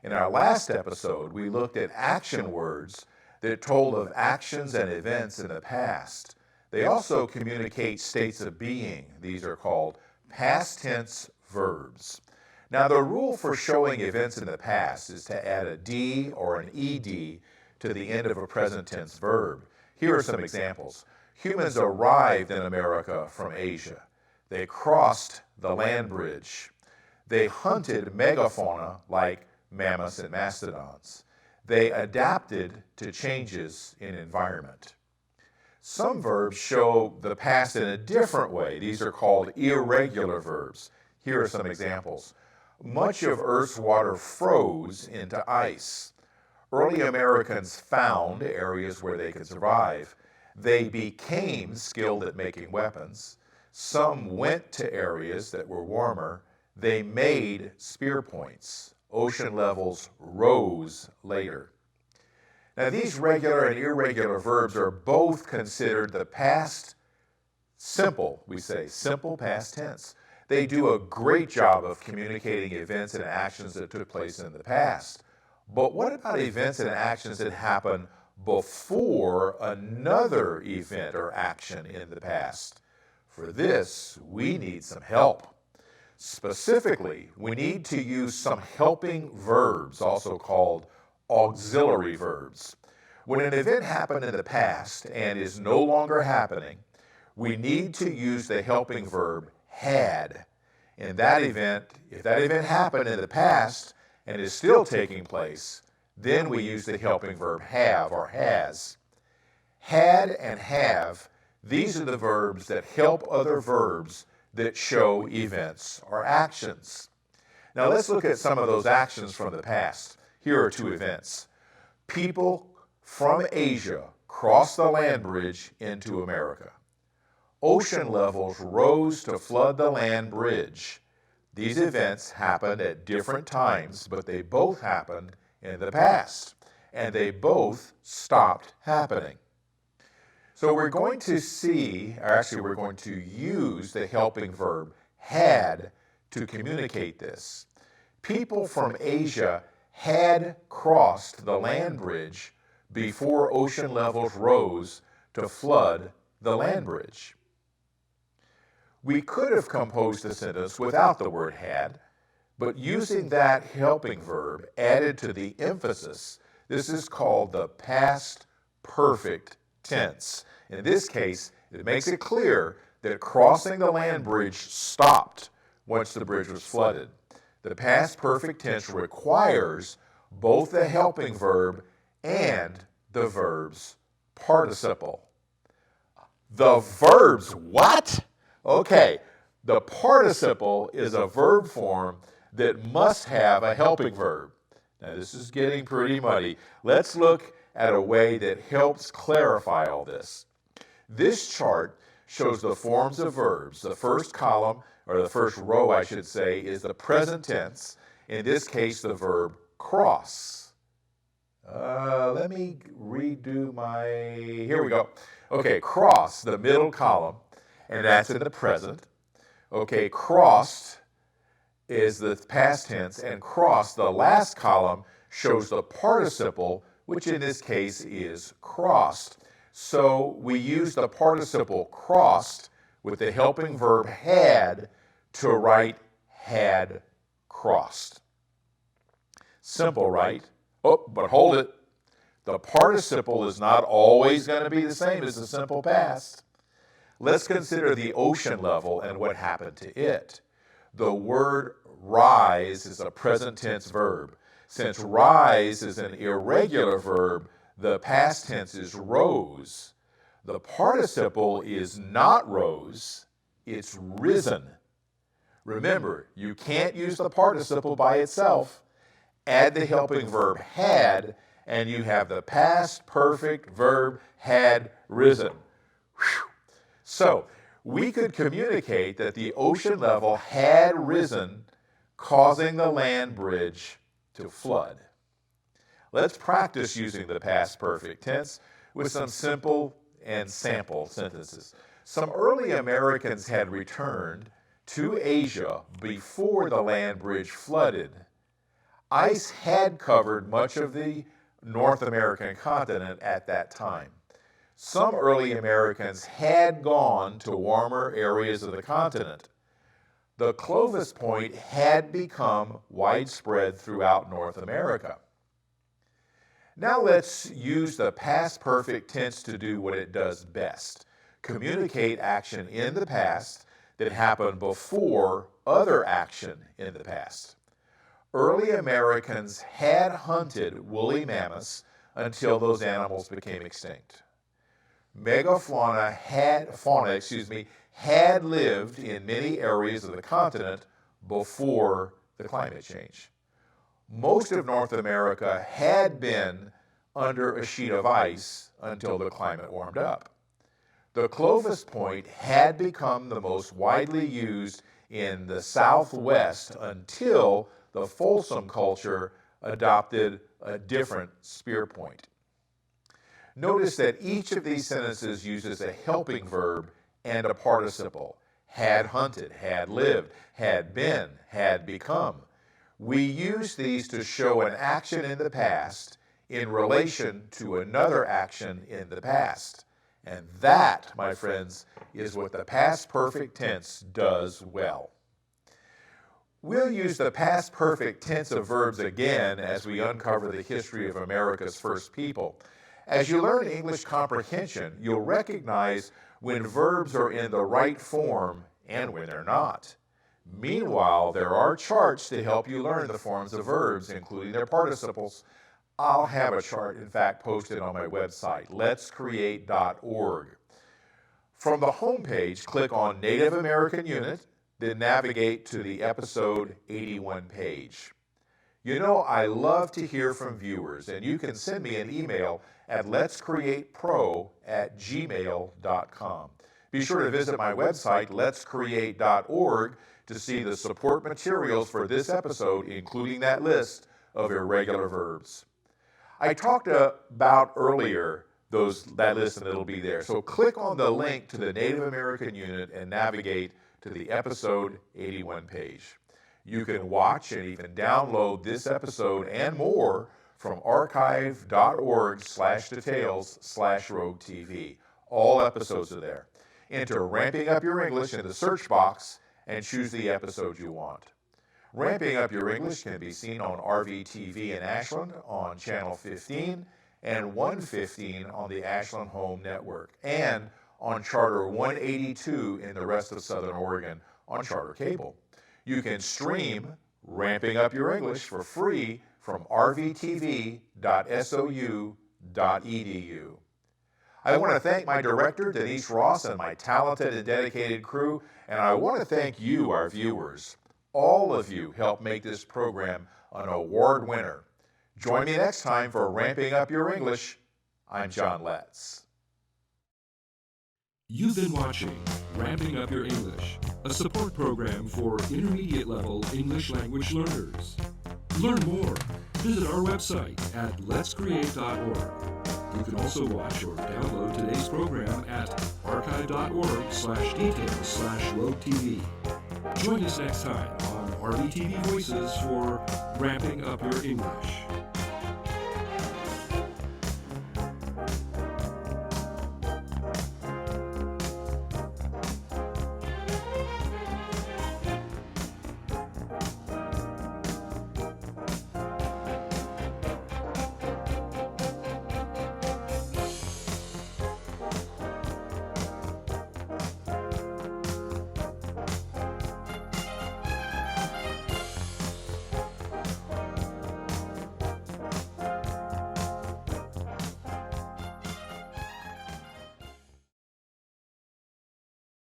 In our last episode, we looked at action words that told of actions and events in the past. They also communicate states of being. These are called past tense verbs. Now, the rule for showing events in the past is to add a D or an ED to the end of a present tense verb. Here are some examples. Humans arrived in America from Asia. They crossed the land bridge. They hunted megafauna like mammoths and mastodons. They adapted to changes in environment. Some verbs show the past in a different way. These are called irregular verbs. Here are some examples. Much of Earth's water froze into ice. Early Americans found areas where they could survive. They became skilled at making weapons. Some went to areas that were warmer. They made spear points. Ocean levels rose later. Now, these regular and irregular verbs are both considered the past simple, we say, simple past tense. They do a great job of communicating events and actions that took place in the past. But what about events and actions that happen before another event or action in the past? For this, we need some help. Specifically, we need to use some helping verbs, also called auxiliary verbs. When an event happened in the past and is no longer happening, we need to use the helping verb had. In that event, if that event happened in the past and is still taking place, then we use the helping verb have or has. Had and have, these are the verbs that help other verbs that show events or actions. Now let's look at some of those actions from the past. Here are two events. People from Asia crossed the land bridge into America. Ocean levels rose to flood the land bridge. These events happened at different times, but they both happened in the past, and they both stopped happening. So we're going to see, or actually we're going to use the helping verb had to communicate this. People from Asia had crossed the land bridge before ocean levels rose to flood the land bridge. We could have composed the sentence without the word had, but using that helping verb added to the emphasis, this is called the past perfect tense. In this case, it makes it clear that crossing the land bridge stopped once the bridge was flooded. The past perfect tense requires both the helping verb and the verb's participle. The verb's what? Okay, the participle is a verb form that must have a helping verb. Now this is getting pretty muddy. Let's look at a way that helps clarify all this. This chart shows the forms of verbs. The first column, or the first row I should say, is the present tense. In this case, the verb cross. Let me redo here we go. Okay, cross, the middle column, and that's in the present. Okay, crossed is the past tense, and cross, the last column, shows the participle, which in this case is crossed. So we use the participle crossed with the helping verb had to write had crossed. Simple, right? Oh, but hold it. The participle is not always going to be the same as the simple past. Let's consider the ocean level and what happened to it. The word rise is a present tense verb. Since rise is an irregular verb, the past tense is rose. The participle is not rose, it's risen. Remember, you can't use the participle by itself. Add the helping verb had, and you have the past perfect verb had risen. Whew. So, we could communicate that the ocean level had risen, causing the land bridge to flood. Let's practice using the past perfect tense with some simple and sample sentences. Some early Americans had returned to Asia before the land bridge flooded. Ice had covered much of the North American continent at that time. Some early Americans had gone to warmer areas of the continent. The Clovis point had become widespread throughout North America. Now let's use the past perfect tense to do what it does best: communicate action in the past that happened before other action in the past. Early Americans had hunted woolly mammoths until those animals became extinct. Megafauna had lived in many areas of the continent before the climate change. Most of North America had been under a sheet of ice until the climate warmed up. The Clovis point had become the most widely used in the Southwest until the Folsom culture adopted a different spear point. Notice that each of these sentences uses a helping verb and a participle: had hunted, had lived, had been, had become. We use these to show an action in the past in relation to another action in the past. And that, my friends, is what the past perfect tense does well. We'll use the past perfect tense of verbs again as we uncover the history of America's first people. As you learn English comprehension, you'll recognize when verbs are in the right form and when they're not. Meanwhile, there are charts to help you learn the forms of verbs, including their participles. I'll have a chart, in fact, posted on my website, letscreate.org. From the home page, click on Native American Unit, then navigate to the episode 81 page. You know, I love to hear from viewers, and you can send me an email at letscreatepro@gmail.com. Be sure to visit my website, letscreate.org, to see the support materials for this episode, including that list of irregular verbs. I talked about earlier that list, and it'll be there. So click on the link to the Native American Unit and navigate to the episode 81 page. You can watch and even download this episode and more from archive.org/details/roguetv. All episodes are there. Enter Ramping Up Your English in the search box and choose the episode you want. Ramping Up Your English can be seen on RVTV in Ashland on Channel 15 and 115 on the Ashland Home Network, and on Charter 182 in the rest of Southern Oregon on Charter Cable. You can stream Ramping Up Your English for free from rvtv.sou.edu. I want to thank my director, Denise Ross, and my talented and dedicated crew, and I want to thank you, our viewers. All of you help make this program an award winner. Join me next time for Ramping Up Your English. I'm John Letts. You've been watching Ramping Up Your English, a support program for intermediate level English language learners. To learn more, visit our website at letscreate.org. You can also watch or download today's program at archive.org/details/roguetv. Join us next time on RVTV Voices for Ramping Up Your English.